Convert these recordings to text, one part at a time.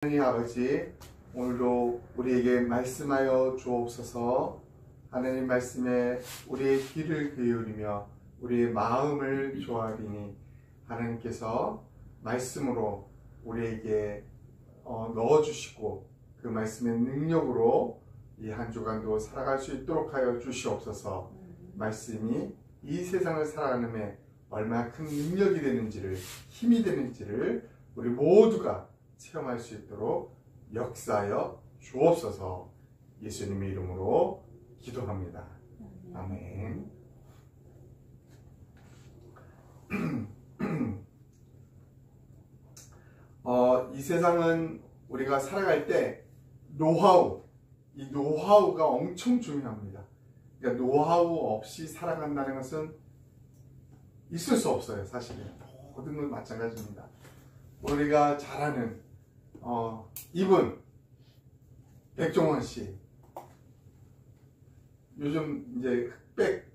하나님 아버지, 오늘도 우리에게 말씀하여 주옵소서. 하나님 말씀에 우리의 귀를 기울이며 우리의 마음을 조아리니 하나님께서 말씀으로 우리에게 넣어주시고 그 말씀의 능력으로 이 한 주간도 살아갈 수 있도록 하여 주시옵소서. 말씀이 이 세상을 살아가는 데 얼마나 큰 능력이 되는지를, 힘이 되는지를 우리 모두가 체험할 수 있도록 역사하여 주옵소서. 예수님의 이름으로 기도합니다. 아멘. 이 세상은 우리가 살아갈 때 이 노하우가 엄청 중요합니다. 그러니까 노하우 없이 살아간다는 것은 있을 수 없어요. 사실은 모든 건 마찬가지입니다. 우리가 잘 아는 이분 백종원 씨, 요즘 이제 흑백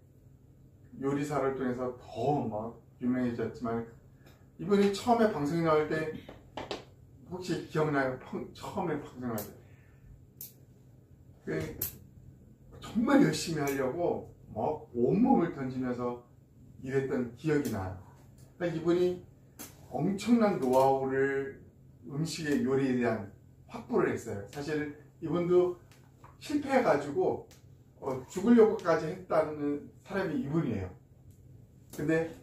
요리사를 통해서 더 막 유명해졌지만, 이분이 처음에 방송에 나올 때 혹시 기억나요? 처음에 방송에 나올 때 정말 열심히 하려고 막 온몸을 던지면서 일했던 기억이 나요. 그러니까 이분이 엄청난 노하우를 음식의 요리에 대한 확보를 했어요. 사실 이분도 실패해가지고 죽으려고까지 했다는 사람이 이분이에요. 근데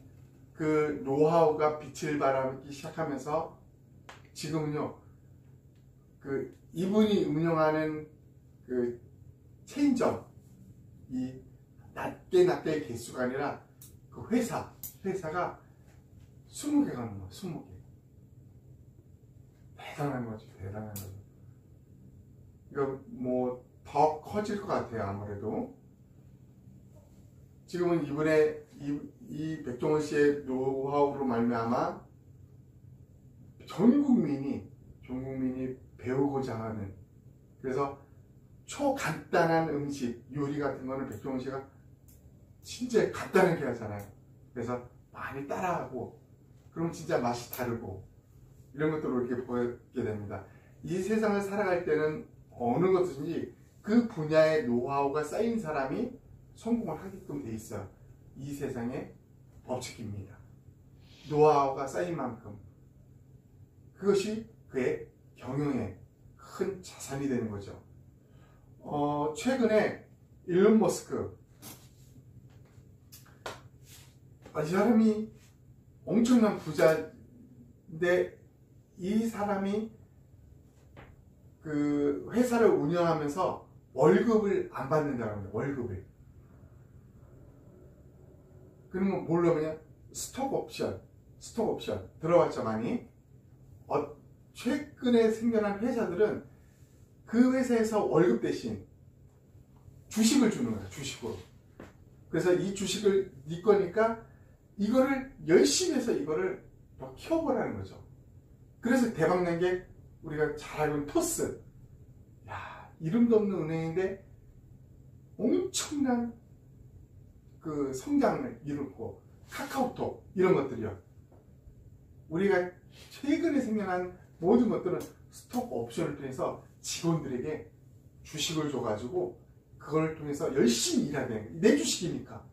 그 노하우가 빛을 발하기 시작하면서 지금은요, 그 이분이 운영하는 그 체인점, 이 낮게 개수가 아니라 그 회사가 20개가 넘어요. 20개. 대단한 거죠. 대단한 거죠. 이거 뭐 더 커질 것 같아요. 아무래도. 지금은 이분의 이 백종원 씨의 노하우로 말미암아 전 국민이 배우고자 하는, 그래서 초간단한 음식, 요리 같은 거는 백종원 씨가 진짜 간단하게 하잖아요. 그래서 많이 따라하고, 그럼 진짜 맛이 다르고, 이런 것들을 이렇게 보게 됩니다. 이 세상을 살아갈 때는 어느 것든지 그 분야의 노하우가 쌓인 사람이 성공을 하게끔 돼 있어요. 이 세상의 법칙입니다. 노하우가 쌓인 만큼 그것이 그의 경영에 큰 자산이 되는 거죠. 최근에 일론 머스크, 이 사람이 엄청난 부자인데, 이 사람이 그 회사를 운영하면서 월급을 안 받는다고 합니다. 월급을. 그러면 뭘로 하냐? 스톡 옵션 들어봤죠, 많이? 최근에 생겨난 회사들은 그 회사에서 월급 대신 주식을 주는 거예요. 주식으로. 그래서 이 주식을 네 거니까 이거를 열심히 해서 이거를 더 키워보라는 거죠. 그래서 대박난 게 우리가 잘 알고 있는 토스. 이름도 없는 은행인데 엄청난 그 성장을 이루고, 카카오톡, 이런 것들이요. 우리가 최근에 생겨난 모든 것들은 스톡 옵션을 통해서 직원들에게 주식을 줘가지고 그걸 통해서 열심히 일해야 되는, 내 주식이니까.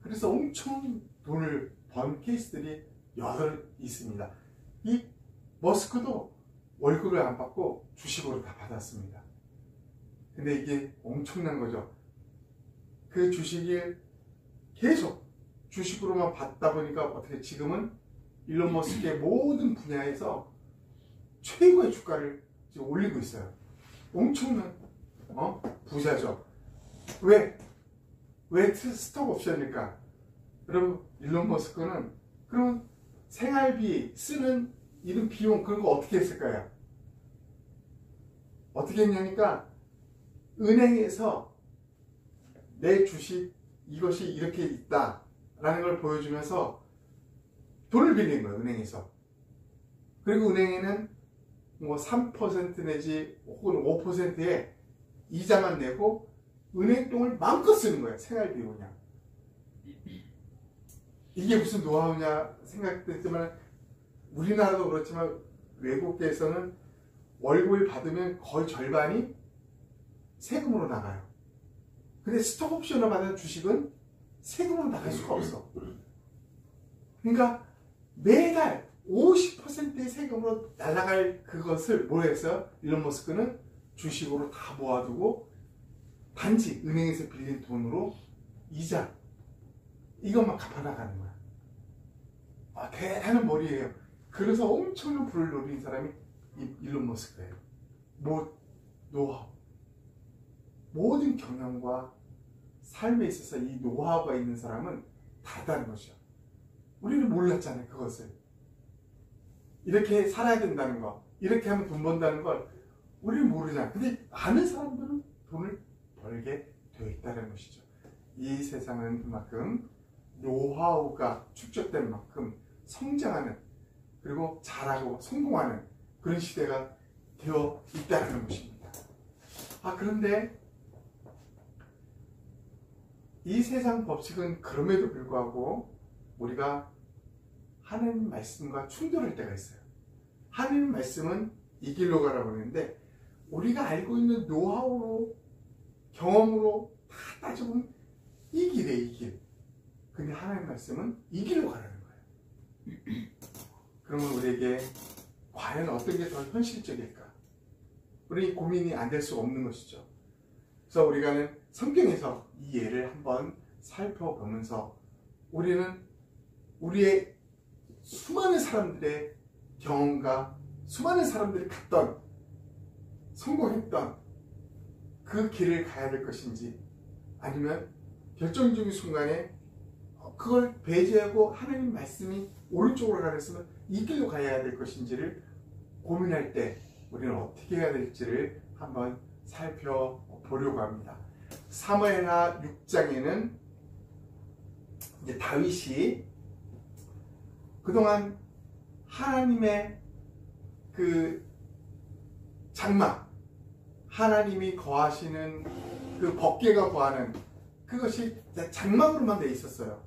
그래서 엄청 돈을 번 케이스들이 여러 있습니다. 이 머스크도 월급을 안 받고 주식으로 다 받았습니다. 근데 이게 엄청난 거죠. 그 주식을 계속 주식으로만 받다 보니까 어떻게 지금은 일론 머스크의 모든 분야에서 최고의 주가를 지금 올리고 있어요. 엄청난 부자죠. 왜 스톡 옵션일까? 여러분, 일론 머스크는 그럼 생활비 쓰는 이런 비용, 그런 거 어떻게 했을까요? 어떻게 했냐니까, 은행에서 내 주식 이것이 이렇게 있다 라는 걸 보여주면서 돈을 빌린 거예요. 은행에서. 그리고 은행에는 뭐 3% 내지 혹은 5%의 이자만 내고 은행 돈을 마음껏 쓰는 거예요. 생활비용이냐. 이게 무슨 노하우냐 생각됐지만, 우리나라도 그렇지만 외국에서는 월급을 받으면 거의 절반이 세금으로 나가요. 근데 스톡옵션을 받은 주식은 세금으로 나갈 수가 없어. 그러니까 매달 50%의 세금으로 날아갈 그것을 뭐 했어요? 일론 머스크는 주식으로 다 모아두고 단지 은행에서 빌린 돈으로 이자 이것만 갚아나가는 거야. 대단한 머리예요. 그래서 엄청난 부를 노린 사람이 일론 머스크예요. 노하우. 모든 경영과 삶에 있어서 이 노하우가 있는 사람은 다르다는 것이죠. 우리는 몰랐잖아요, 그것을. 이렇게 살아야 된다는 거, 이렇게 하면 돈 번다는 걸 우리는 모르잖아요. 근데 아는 사람들은 돈을 벌게 되어 있다는 것이죠. 이 세상은 그만큼 노하우가 축적된 만큼 성장하는, 그리고 잘하고 성공하는 그런 시대가 되어 있다는 것입니다. 그런데 이 세상 법칙은 그럼에도 불구하고 우리가 하나님 말씀과 충돌할 때가 있어요. 하나님 말씀은 이 길로 가라고 하는데 우리가 알고 있는 노하우로, 경험으로 다 따져보면 이 길이에요, 이 길. 근데 하나님 말씀은 이 길로 가라는 거예요. 그러면 우리에게 과연 어떤 게 더 현실적일까? 우리 고민이 안 될 수가 없는 것이죠. 그래서 우리가 성경에서 이 예를 한번 살펴보면서 우리는 우리의 수많은 사람들의 경험과 수많은 사람들이 갔던, 성공했던 그 길을 가야 될 것인지, 아니면 결정적인 순간에 그걸 배제하고 하나님 말씀이 오른쪽으로 가랬으면 이 길로 가야 될 것인지를 고민할 때 우리는 어떻게 해야 될지를 한번 살펴보려고 합니다. 사무엘하 6장에는 이제 다윗이 그동안 하나님의 그 장막, 하나님이 거하시는 그 법궤가 거하는 그것이 장막으로만 돼 있었어요.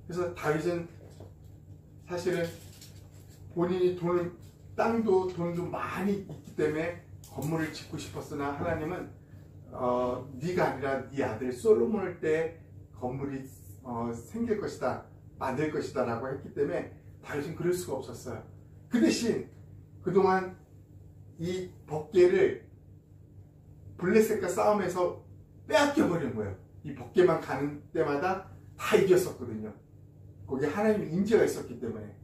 그래서 다윗은 사실은 본인이 땅도 돈도 많이 있기 때문에 건물을 짓고 싶었으나 하나님은 네가 아니라 네 아들 솔로몬을 때 건물이 생길 것이다, 만들 것이다 라고 했기 때문에 다윗은 그럴 수가 없었어요. 그 대신 그동안 이 법궤를 블레셋과 싸움에서 빼앗겨 버린 거예요. 이 법궤만 가는 때마다 다 이겼었거든요. 거기에 하나님의 인재가 있었기 때문에.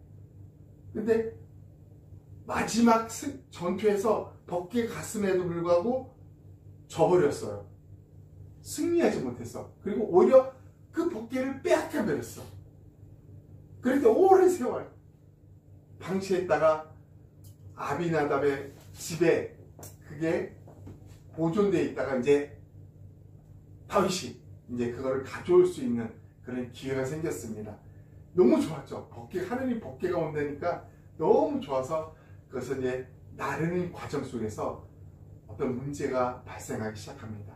근데 마지막 전투에서 법궤가 갔음에도 불구하고 져버렸어요. 승리하지 못했어. 그리고 오히려 그 법궤를 빼앗겨 버렸어. 그래도 오랜 세월 방치했다가 아비나답의 집에 그게 보존되어 있다가 이제 다윗이 이제 그거를 가져올 수 있는 그런 기회가 생겼습니다. 너무 좋았죠. 하나님 법궤가 온다니까 너무 좋아서 그것을 이제 나르는 과정 속에서 어떤 문제가 발생하기 시작합니다.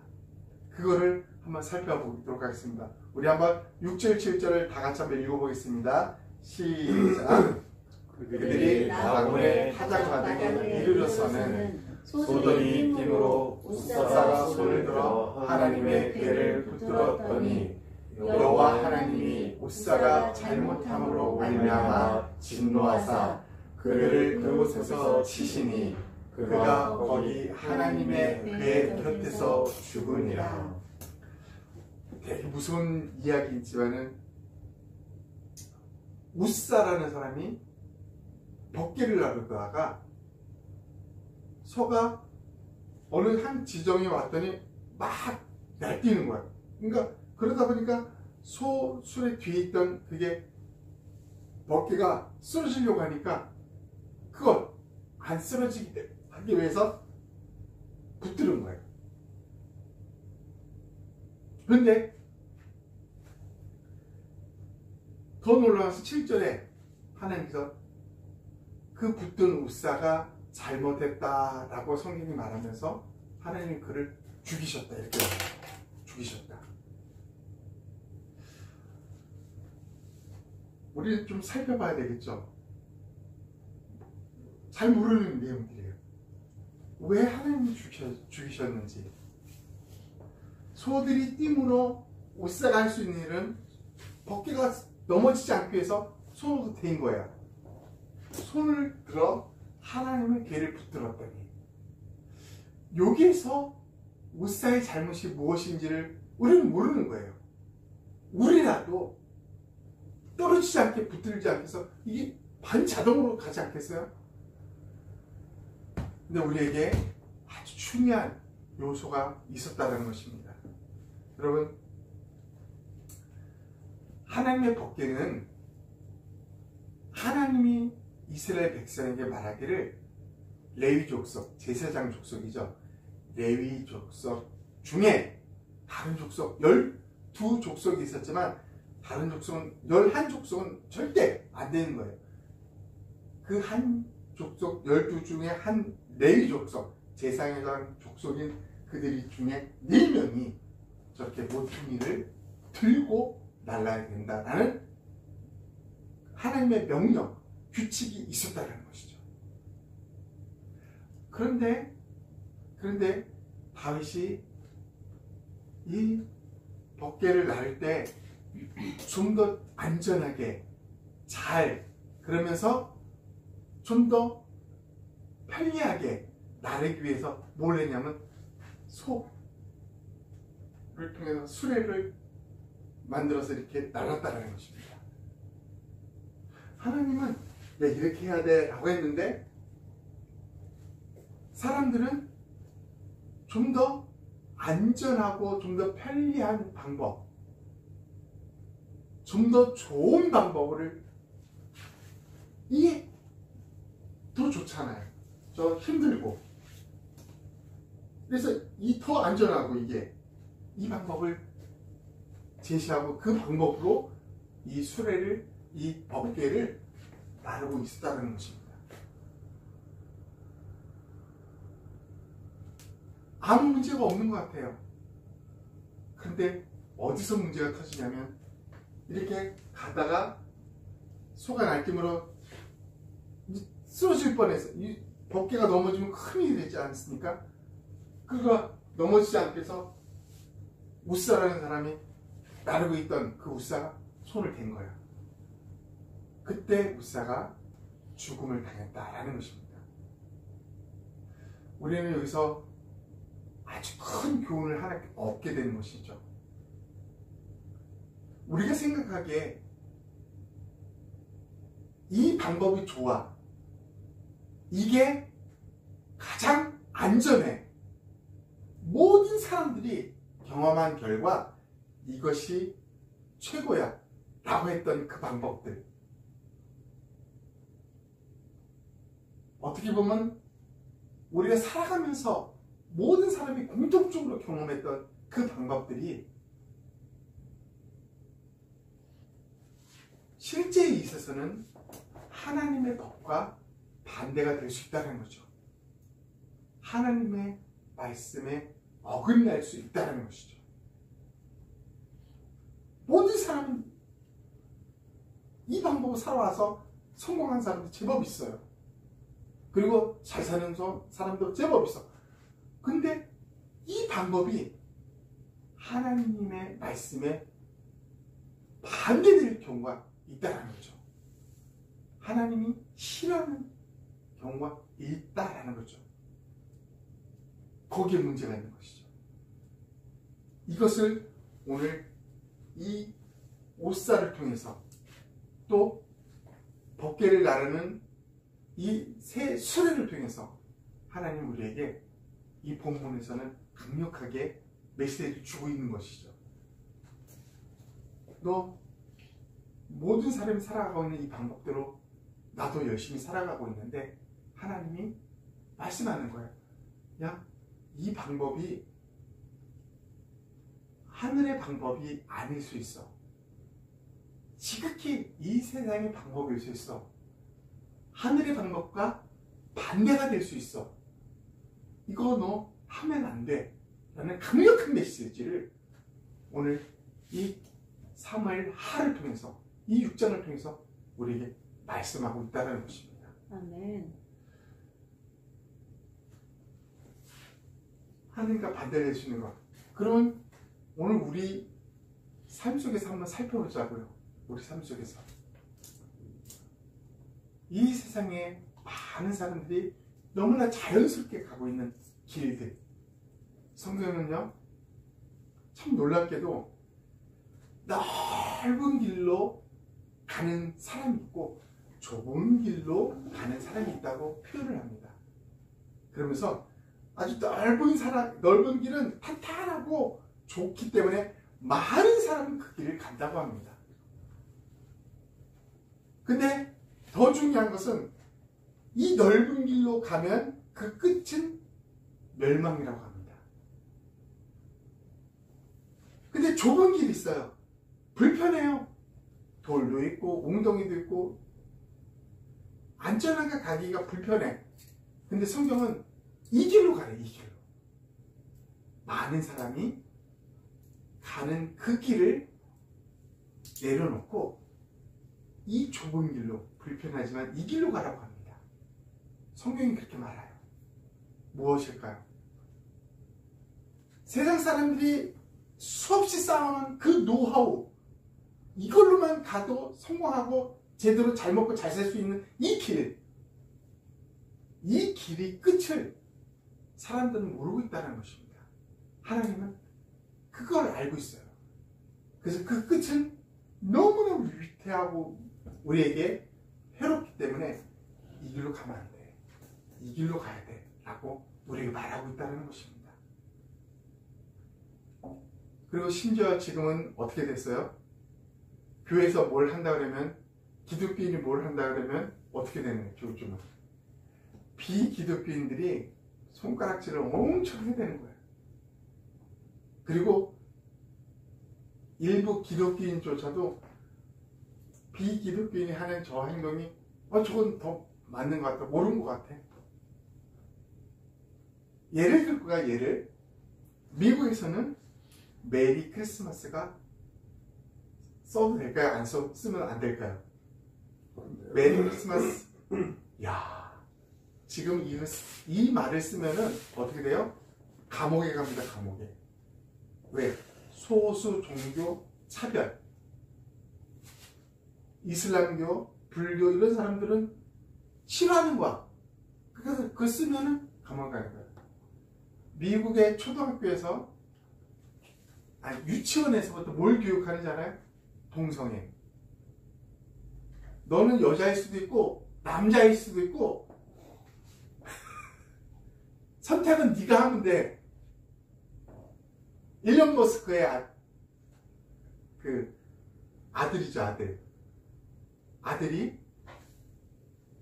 그거를 한번 살펴보도록 하겠습니다. 우리 한번 6절 7절을 다 같이 한번 읽어보겠습니다. 시작. 그들이 나곤의 타작마당에 이르러서는 소돔이 힘으로 우사가 손을 들어 하나님의 궤를 붙들었더니 여호와 하나님이 우사가 잘못함으로 말미암아 진노하사 그를 그곳에서 치시니 그가 거기 하나님의 궤 곁에서 죽으니라. 되게 무서운 이야기이지만은 우사라는 사람이 법궤를 나르다가 소가 어느 한 지점에 왔더니 막 날뛰는 거야. 그러니까 그러다 보니까 소 술의 뒤에 있던 그게 법궤가 쓰러지려고 하니까 그걸 안 쓰러지게 하기 위해서 붙들은 거예요. 그런데 더 놀라워서 7절에 하나님께서 그 붙든 우사가 잘못했다라고 성경이 말하면서 하나님이 그를 죽이셨다, 이렇게 죽이셨다. 우리 좀 살펴봐야 되겠죠. 잘 모르는 내용들이에요. 왜 하나님이 죽이셨는지. 소들이 띠물어 옷사가 할 수 있는 일은 벗개가 넘어지지 않기 위해서 손으로 대인 거야. 손을 들어 하나님의 괴를 붙들었더니, 여기에서 옷사의 잘못이 무엇인지를 우리는 모르는 거예요. 우리라도 떨어지지 않게 붙들지 않겠어? 이게 반자동으로 가지 않겠어요? 근데 우리에게 아주 중요한 요소가 있었다는 것입니다. 여러분, 하나님의 법궤는 하나님이 이스라엘 백성에게 말하기를, 레위 족속, 제사장 족속이죠. 레위 족속 중에 다른 족속 12족속이 있었지만 다른 족속은 11족속은 절대 안 되는 거예요. 그 한 족속 12 중에 한 레위 족속, 제사장 족속인 그들 중에 4명이 저렇게 모퉁이를 들고 날라야 된다라는 하나님의 명령, 규칙이 있었다는 것이죠. 그런데 다윗이 이 법궤를 나를 때 좀 더 안전하게 잘, 그러면서 좀 더 편리하게 나르기 위해서 뭘 했냐면 소를 통해서 수레를 만들어서 이렇게 날랐다는 것입니다. 하나님은 이렇게 해야 돼 라고 했는데, 사람들은 좀 더 안전하고 좀 더 편리한 방법, 좀 더 좋은 방법을, 이게 더 좋잖아요. 저 힘들고. 그래서 이 더 안전하고 이 방법을 제시하고 그 방법으로 이 수레를, 이 법궤를 나르고 있었다는 것입니다. 아무 문제가 없는 것 같아요. 그런데 어디서 문제가 터지냐면, 이렇게 가다가 소가 날뛰므로 쓰러질 뻔해서, 이 법궤가 넘어지면 큰 일이 되지 않습니까? 그가 넘어지지 않게 해서 우사라는 사람이 나르고 있던 그 우사가 손을 댄 거야. 그때 우사가 죽음을 당했다라는 것입니다. 우리는 여기서 아주 큰 교훈을 하나 얻게 되는 것이죠. 우리가 생각하기에 이 방법이 좋아, 이게 가장 안전해, 모든 사람들이 경험한 결과 이것이 최고야 라고 했던 그 방법들, 어떻게 보면 우리가 살아가면서 모든 사람이 공통적으로 경험했던 그 방법들이 실제에 있어서는 하나님의 법과 반대가 될 수 있다는 거죠. 하나님의 말씀에 어긋날 수 있다는 것이죠. 모든 사람은 이 방법을 살아와서 성공한 사람도 제법 있어요. 그리고 잘 사는 사람도 제법 있어. 근데 이 방법이 하나님의 말씀에 반대될 경우가 있다는 거죠. 하나님이 싫어하는 경우가 있다라는 거죠. 거기에 문제가 있는 것이죠. 이것을 오늘 이 옷사를 통해서, 또 법궤를 나르는 이 새 수레를 통해서 하나님 우리에게 이 본문에서는 강력하게 메시지를 주고 있는 것이죠. 너 모든 사람이 살아가고 있는 이 방법대로 나도 열심히 살아가고 있는데 하나님이 말씀하는 거예요. 야, 이 방법이 하늘의 방법이 아닐 수 있어. 지극히 이 세상의 방법일 수 있어. 하늘의 방법과 반대가 될 수 있어. 이거 너 하면 안 돼 라는 강력한 메시지를 오늘 이 사무엘 하를 통해서, 이 6장을 통해서 우리에게 말씀하고 있다는 것입니다. 아멘. 하나님과 반대를 해주시는 것. 그러면 오늘 우리 삶 속에서 한번 살펴보자고요. 우리 삶 속에서 이 세상에 많은 사람들이 너무나 자연스럽게 가고 있는 길들, 성경은요 참 놀랍게도 넓은 길로 가는 사람이 있고 좁은 길로 가는 사람이 있다고 표현을 합니다. 그러면서 아주 넓은 길은 탄탄하고 좋기 때문에 많은 사람은 그 길을 간다고 합니다. 근데 더 중요한 것은 이 넓은 길로 가면 그 끝은 멸망이라고 합니다. 근데 좁은 길이 있어요. 불편해요. 돌도 있고 웅덩이도 있고 안전하게 가기가 불편해. 근데 성경은 이 길로 가래. 이 길로. 많은 사람이 가는 그 길을 내려놓고 이 좁은 길로, 불편하지만 이 길로 가라고 합니다. 성경이 그렇게 말해요. 무엇일까요? 세상 사람들이 수없이 쌓아놓은 그 노하우, 이걸로만 가도 성공하고 제대로 잘 먹고 잘 살 수 있는 이 길, 이 길의 끝을 사람들은 모르고 있다는 것입니다. 하나님은 그걸 알고 있어요. 그래서 그 끝은 너무너무 위태하고 우리에게 해롭기 때문에 이 길로 가면 안 돼. 이 길로 가야 돼. 라고 우리에게 말하고 있다는 것입니다. 그리고 심지어 지금은 어떻게 됐어요? 교회에서 뭘 한다 그러면, 기독교인이 뭘 한다 그러면 어떻게 되는 거예요? 요즘은 비기독교인들이 손가락질을 엄청 해야 되는 거예요. 그리고 일부 기독교인조차도 비기독교인이 하는 저 행동이 저건 더 맞는 것 같다, 모르는 것 같아. 예를 들 거야. 예를 미국에서는 메리 크리스마스가 써도 될까요? 안 쓰면 안 될까요? 메리 크리스마스. 야, 지금 이 말을 쓰면은 어떻게 돼요? 감옥에 갑니다. 감옥에. 왜? 소수 종교 차별. 이슬람교, 불교 이런 사람들은 싫어하는 거야. 그래서 그거 쓰면은 감옥에 가는 거야. 미국의 초등학교에서, 유치원에서부터 뭘 교육하는지 알아요? 동성애. 너는 여자일 수도 있고 남자일 수도 있고 선택은 네가 하면 돼. 일론 머스크의 아들이죠, 아들. 아들이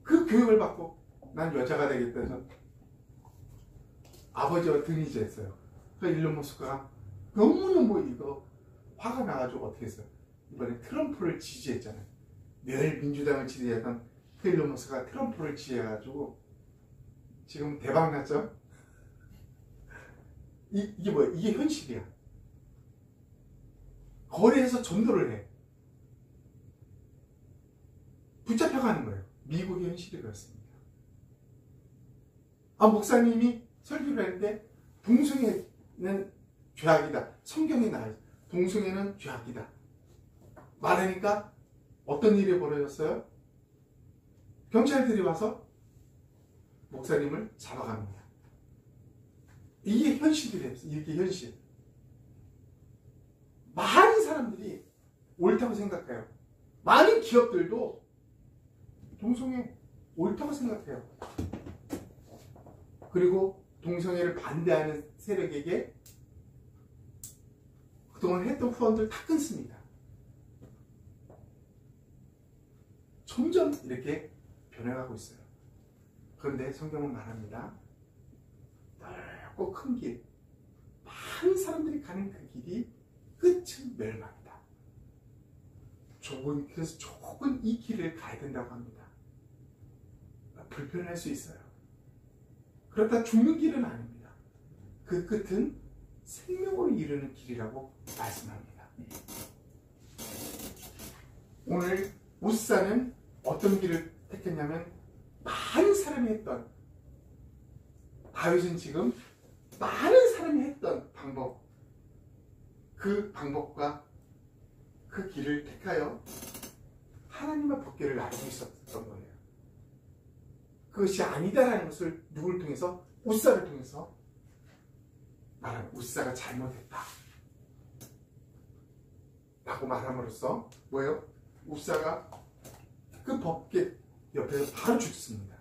그 교육을 받고 난 여자가 되겠다 해서 아버지와 등이지 했어요. 그 일론 머스크가 너무너무 이거 화가 나가지고 어떻게 했어요? 이번에 트럼프를 지지했잖아요. 늘 민주당을 지지했던 그 일론 머스크가 트럼프를 지지해가지고 지금 대박 났죠? 이게 뭐야? 이게 현실이야. 거리에서 전도를 해. 붙잡혀가는 거예요. 미국의 현실이 그렇습니다. 목사님이 설교를 했는데 동성애는 죄악이다. 성경에 나와요. 동성애는 죄악이다. 말하니까 어떤 일이 벌어졌어요? 경찰들이 와서 목사님을 잡아갑니다. 이게 현실이래요. 이게 현실. 많은 사람들이 옳다고 생각해요. 많은 기업들도 동성애 옳다고 생각해요. 그리고 동성애를 반대하는 세력에게 그동안 했던 후원들 다 끊습니다. 점점 이렇게 변해가고 있어요. 그런데 성경은 말합니다. 넓고 큰 길, 많은 사람들이 가는 그 길이 끝은 멸망이다. 그래서 좁은 이 길을 가야 된다고 합니다. 불편할 수 있어요. 그렇다 죽는 길은 아닙니다. 그 끝은 생명으로 이르는 길이라고 말씀합니다. 오늘 우사는 어떤 길을 택했냐면 많은 사람이 했던, 다윗은 지금 많은 사람이 했던 방법, 그 방법과 그 길을 택하여 하나님의 법궤를 나르고 있었던 거예요. 그것이 아니다라는 것을 누구를 통해서? 우사를 통해서 말하는, 우사가 잘못했다 라고 말함으로써 뭐예요? 우사가 그 법궤 옆에서 바로 죽습니다.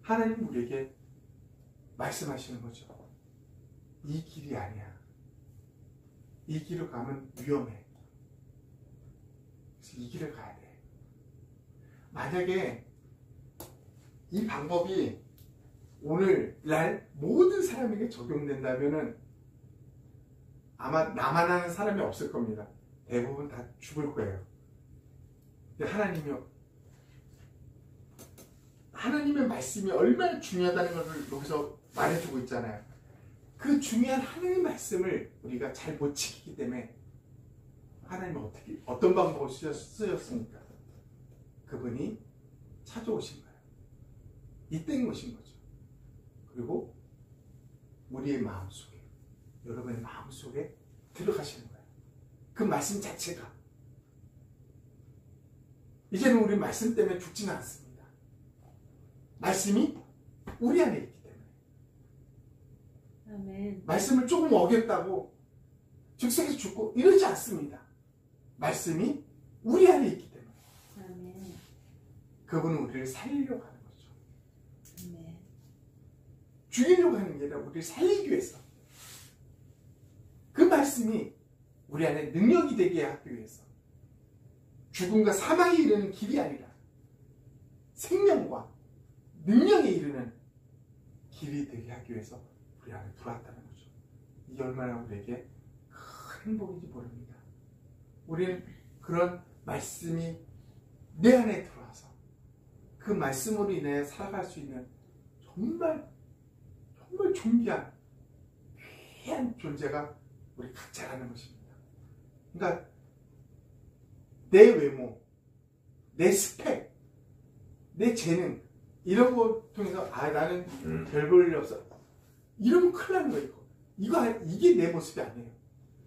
하나님 우리에게 말씀하시는 거죠. 이 길이 아니야. 이 길을 가면 위험해. 그래서 이 길을 가야 돼. 만약에 이 방법이 오늘날 모든 사람에게 적용된다면은 아마 나만 하는 사람이 없을 겁니다. 대부분 다 죽을 거예요. 근데 하나님의 말씀이 얼마나 중요하다는 것을 여기서 말해주고 있잖아요. 그 중요한 하나님의 말씀을 우리가 잘 못 지키기 때문에 하나님은 어떤 방법을 쓰셨습니까? 그분이 찾아오신 거예요. 이때인 것인 거죠. 그리고 우리의 마음속에, 여러분의 마음속에 들어가시는 거예요. 그 말씀 자체가. 이제는 우리 말씀 때문에 죽지는 않습니다. 말씀이 우리 안에 있기 때문에. 아멘. 말씀을 조금 어겼다고 즉석에서 죽고 이러지 않습니다. 말씀이 우리 안에 있기 때문에. 아멘. 그분은 우리를 살리려고 하는 거죠. 아멘. 죽이려고 하는 게 아니라 우리를 살리기 위해서. 그 말씀이 우리 안에 능력이 되게 하기 위해서. 죽음과 사망에 이르는 길이 아니라 생명과 능력에 이르는 길이 되게 하기 위해서 우리 안에 들어왔다는 거죠. 이게 얼마나 우리에게 큰 행복인지 모릅니다. 우리는 그런 말씀이 내 안에 들어와서 그 말씀으로 인해 살아갈 수 있는 정말 존귀한 귀한 존재가 우리 각자라는 것입니다. 그러니까 내 외모, 내 스펙, 내 재능 이런 거 통해서 나는 별 볼 일 없어 이러면 큰일 나는 거예요. 이게 내 모습이 아니에요.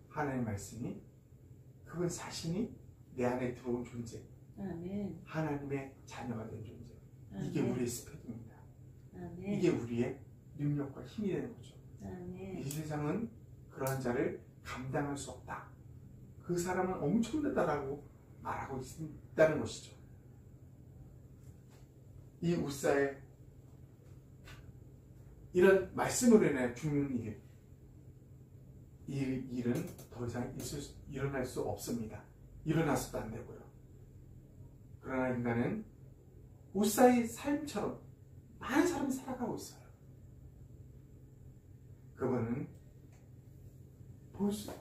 하나님의 말씀이 그건 자신이 내 안에 들어온 존재. 아멘. 하나님의 자녀가 된 존재. 아멘. 이게 우리의 스펙입니다. 아멘. 이게 우리의 능력과 힘이 되는 거죠. 아멘. 이 세상은 그러한 자를 감당할 수 없다. 그 사람은 엄청나다라고 말하고 있다는 것이죠. 이 우사의 이런 말씀으로 인해 죽는 일, 이 일은 더 이상 일어날 수 없습니다. 일어나서도 안 되고요. 그러나 인간은 우사의 삶처럼 많은 사람이 살아가고 있어요. 그분은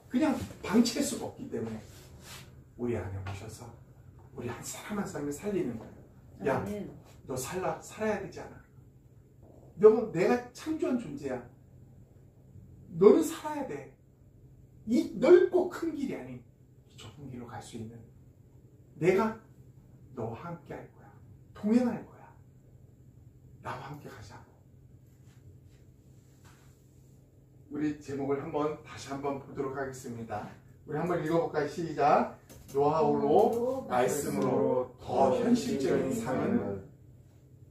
그냥 방치할 수가 없기 때문에 우리 안에 오셔서 우리 한 사람 한 사람을 살리는 거예요. 야, 아멘. 너 살아야 되지 않아? 내가 창조한 존재야. 너는 살아야 돼. 이 넓고 큰 길이 아닌 이 좁은 길로 갈 수 있는 내가 너와 함께 할 거야. 동행할 거야. 나와 함께 가자고. 우리 제목을 다시 한번 보도록 하겠습니다. 우리 한번 읽어볼까요? 시작. 노하우로 말씀으로 더 현실적인 삶은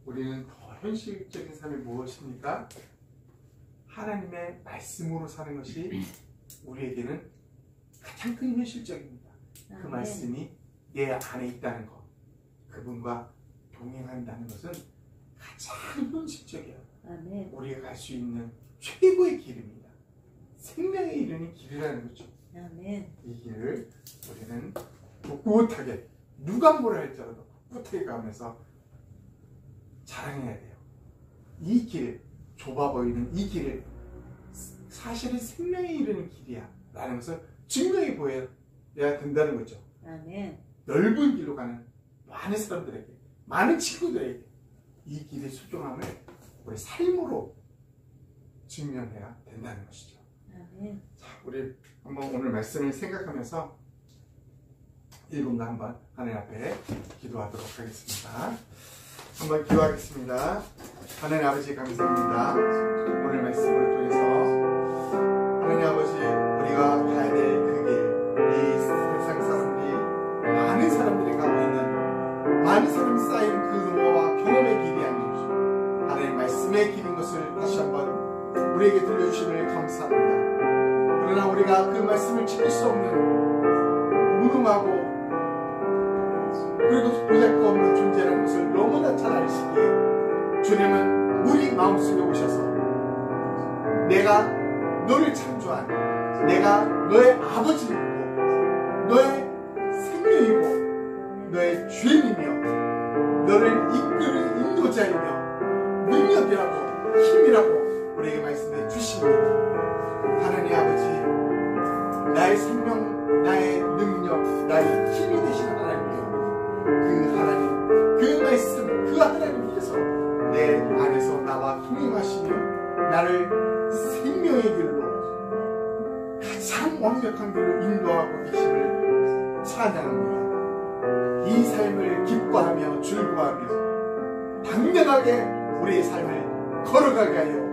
우리는 더 현실적인 삶이 무엇입니까? 하나님의 말씀으로 사는 것이 우리에게는 가장 큰 현실적입니다. 그 말씀이 내 안에 있다는 것, 그분과 동행한다는 것은 가장 현실적이에요. 아멘. 우리가 갈 수 있는 최고의 길입니다. 생명에 이르는 길이라는 거죠. 아멘. 이 길을 우리는 꿋꿋하게 누가 뭐라 할지라도 꿋꿋하게 가면서 자랑해야 돼요. 이 길, 좁아 보이는 이 길을 사실은 생명에 이르는 길이야 라는 것을 증명해 보여야 된다는 거죠. 아멘. 넓은 길로 가는 많은 사람들에게, 많은 친구들에게 이 길의 소중함을 우리 삶으로 증명해야 된다는 것이죠. 아멘. 자, 우리 한번 오늘 말씀을 생각하면서 1분간 한번 하나님 앞에 기도하도록 하겠습니다. 한번 기도하겠습니다. 하나님 아버지 감사합니다. 오늘 말씀을 통해서 하나님 아버지 우리가 가야 될 그게 이 세상 사람들이 많은 사람들이 가고 있는 많은 사람이 쌓인 그 노하와 경험의 길이 아니죠. 하나님 말씀의 길인 것을 다시 한번 우리에게 들려주심을 감사합니다. 그러나 우리가 그 말씀을 지킬 수 없는 무능하고 그리고 보잘것없는 존재라는 것을 너무나 잘 아시기에 주님은 우리 마음속에 오셔서 내가 너를 창조한 내가 너의 아버지이고 너의 생명이고 너의 주인이며 너를 이끄는 인도자이며 능력이라고 힘이라고 우리에게 말씀해 주십니다. 하나님 아버지 나의 생명 나의 능력 나의 힘이 되신 하나님이요 그 하나님 그 말씀 그 하나님께서 내 안에서 나와 동행하시며 나를 생명의 길로 가장 완벽한 길로 인도하고 계심을 찬양합니다. 이 삶을 기뻐하며 즐거워하며 당연하게 우리의 삶을 걸어가게 하여